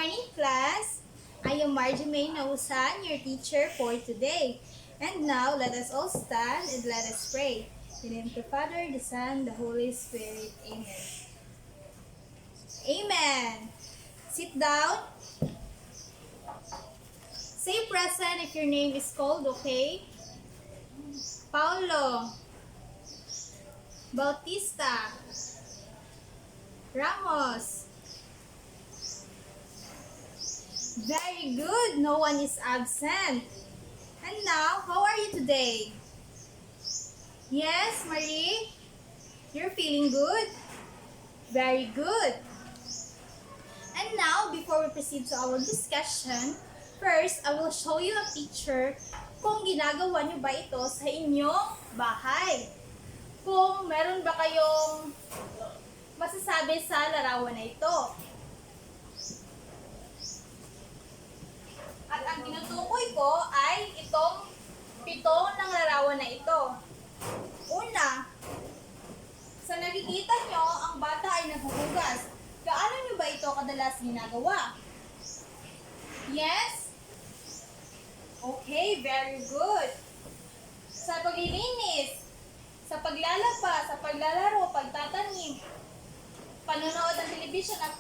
morning, class. I am Margie May Nausan, your teacher for today. And now, let us all stand and let us pray. In the name of the Father, the Son, the Holy Spirit. Amen. Amen. Sit down. Say present if your name is called, okay? Paulo. Bautista. Ramos. Very good. No one is absent. And now, how are you today? Yes, Marie? You're feeling good? Very good. And now, before we proceed to our discussion, first, I will show you a picture kung ginagawa nyo ba ito sa inyong bahay. Kung meron ba kayong masasabi sa larawan na ito. At ang tinutukoy ko ay itong 7 ng larawan na ito. Una, sa nakikita nyo, ang bata ay naghuhugas. Gaano nyo ba ito kadalas ginagawa? Yes? Okay, very good. Sa paglilinis, sa paglalaba, sa paglalaro, pagtatanim, panonood ng television at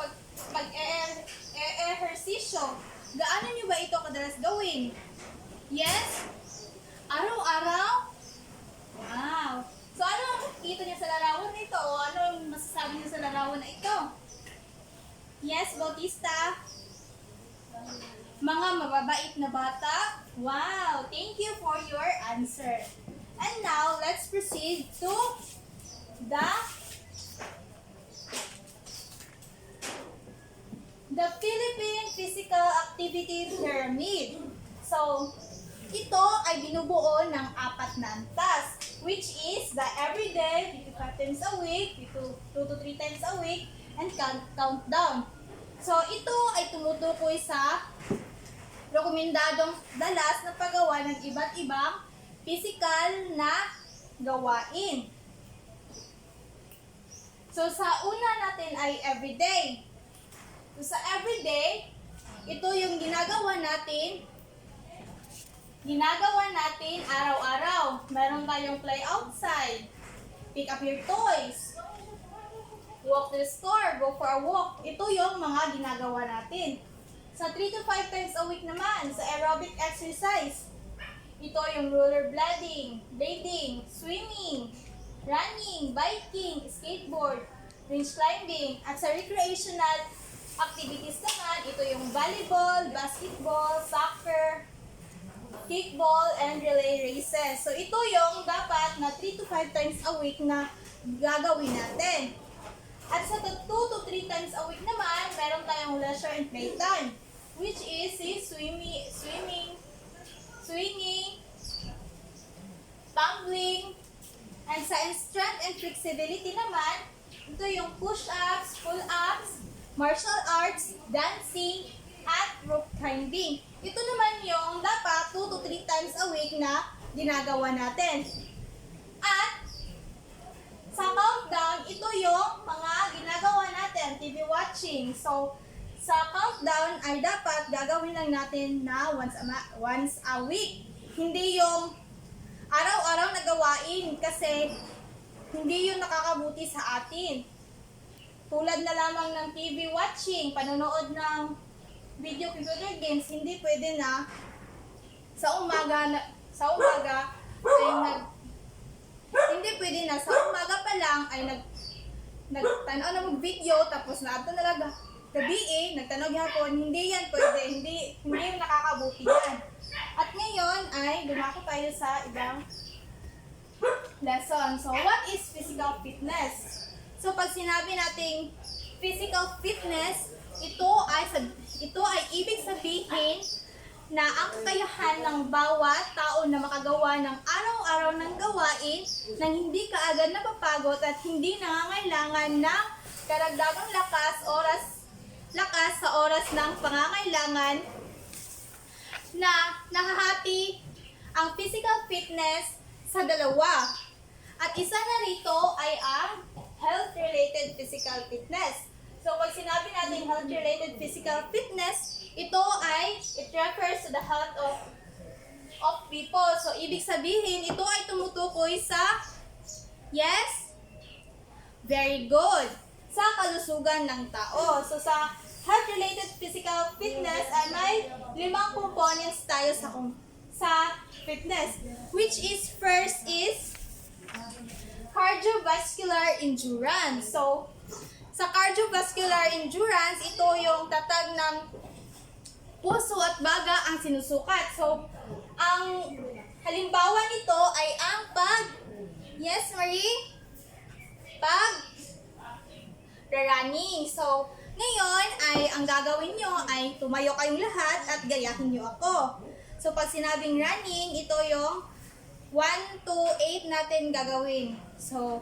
pag-ehersisyo, gaano nyo ba ito kadalas gawin? Yes? Araw-araw? Wow! So, ano ang nakikita niyo sa larawan na ito? O ano ang masasabi niyo sa larawan na ito? Yes, Bautista? Mga mababait na bata? Wow! Thank you for your answer. And now, let's proceed to the Philippine Physical Activity Pyramid. So, ito ay binubuo ng 4 na antas, which is the everyday, 5 times a week, 2 to 3 times a week, and countdown. So, ito ay tumutukoy sa rekomendadong dalas na paggawa ng iba't ibang physical na gawain. So, sa una natin ay everyday. So, sa everyday, ito yung ginagawa natin araw-araw. Meron tayong play outside, pick up your toys, walk to the store, go for a walk. Ito yung mga ginagawa natin. Sa 3 to 5 times a week naman, sa aerobic exercise, ito yung rollerblading, blading, swimming, running, biking, skateboard, range climbing, at sa recreational activities naman, ito yung volleyball, basketball, soccer, kickball, and relay races. So, ito yung dapat na 3 to 5 times a week na gagawin natin. At sa 2 to 3 times a week naman, meron tayong leisure and playtime, which is swimming, swinging, tumbling, and sa strength and flexibility naman, ito yung push-ups, pull-ups, martial arts, dancing, at rope climbing. Ito naman yung dapat 2 to 3 times a week na ginagawa natin. At sa countdown, ito yung mga ginagawa natin, TV watching. So, sa countdown ay dapat gagawin lang natin na once a week. Hindi yung araw-araw na gawain kasi hindi yung nakakabuti sa atin. Tulad na lamang ng TV watching, panonood ng video computer games, hindi pwede na sa umaga hindi pwede na sa umaga pa lang ay nagtanaw na mag-video tapos naadto na lang gabi nagtanaw hapon. Hindi yan pwede, hindi yung nakakabuti yan. At ngayon ay dumako tayo sa ibang lesson. So, what is physical fitness? So, pag sinabi nating physical fitness, ito ay ibig sabihin na ang kakayahan ng bawat tao na makagawa ng araw-araw ng gawain nang hindi kaagad napapagod at hindi nangangailangan ng karagdagang lakas sa oras ng pangangailangan, na nahahati ang physical fitness sa dalawa. At isa na rito ay ang health-related physical fitness. So, pag sinabi natin health-related physical fitness, it refers to the health of people. So, ibig sabihin, ito ay tumutukoy sa, yes? Very good. Sa kalusugan ng tao. So, sa health-related physical fitness ay may 5 components tayo sa fitness. Which is, first is cardiovascular endurance. So, sa cardiovascular endurance, ito yung tatag ng puso at baga ang sinusukat. So, ang halimbawa nito ay ang yes, Marie? Running. So, ngayon ay ang gagawin nyo ay tumayo kayong lahat at gayahin nyo ako. So, pag sinabing running, ito yung 1 to 8 natin gagawin. So,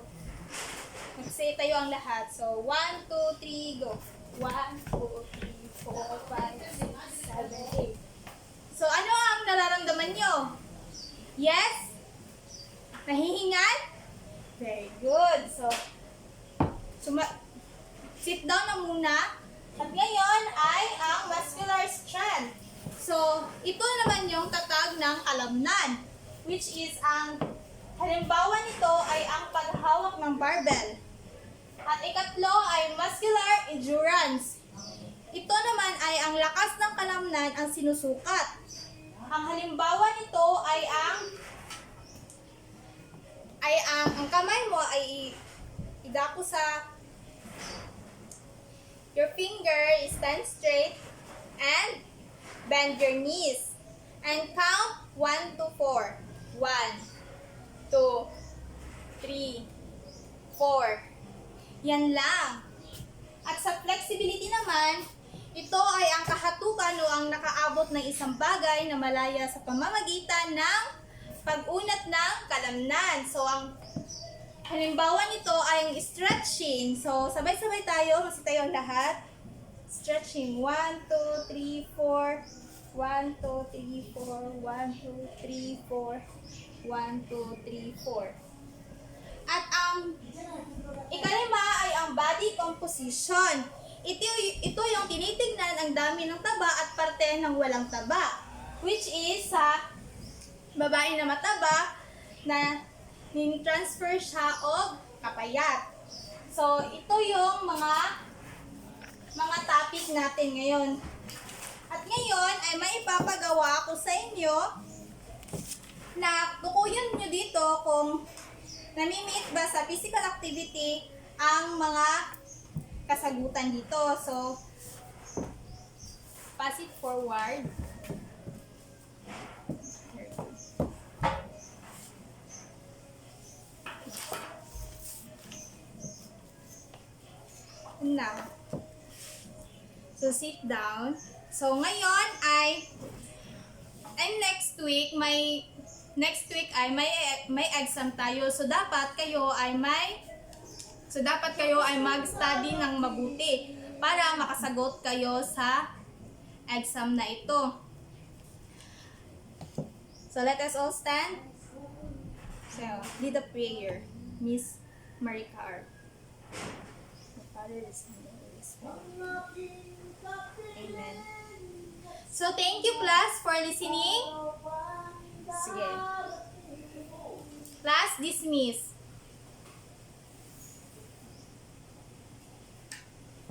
mag-say tayo ang lahat. So, 1, 2, 3, go. 1, 2, 3, 4, 5, 6, 7, 8. So, ano ang nararamdaman nyo? Yes? Nahihingal? Very good. So, sit down na muna. At ngayon ay ang muscular strength. So, ito naman yung tatag ng kalamnan. Which is ang halimbawa nito ay ang paghawak ng barbell. At ikatlo ay muscular endurance. Ito naman ay ang lakas ng kalamnan ang sinusukat. Ang halimbawa nito ay ang kamay mo ay idako sa your finger, stand straight and bend your knees and count 1 to 4. 1, 2, 3, 4. Yan lang. At sa flexibility naman, ito ay ang kahatukan o ang nakaabot ng isang bagay na malaya sa pamamagitan ng pag-unat ng kalamnan. So, ang halimbawa nito ay ang stretching. So, sabay-sabay tayo. Kasi tayo ang lahat. Stretching. 1, 2, 3, 4. 1, 2, 3, 4. 1, 2, 3, 4. 1, 2, 3, 4. At ang ikalima ay ang body composition. Ito yung tinitingnan ang dami ng taba at parte ng walang taba. Which is sa babae na mataba na nin-transfer siya o kapayat. So, ito yung mga topic natin ngayon. At ngayon ay maipapagawa ko sa inyo na tukuyin nyo dito kung nami-meet ba sa physical activity ang mga kasagutan dito. So, pass it forward. Now, so sit down. So, ngayon ay next week may exam tayo. So, dapat kayo ay mag-study ng mabuti para makasagot kayo sa exam na ito. So, let us all stand. So, lead the prayer. Miss Maricar. The Father, the Son, and the Holy Spirit. Amen. So, thank you class for listening. Sige. Class dismiss.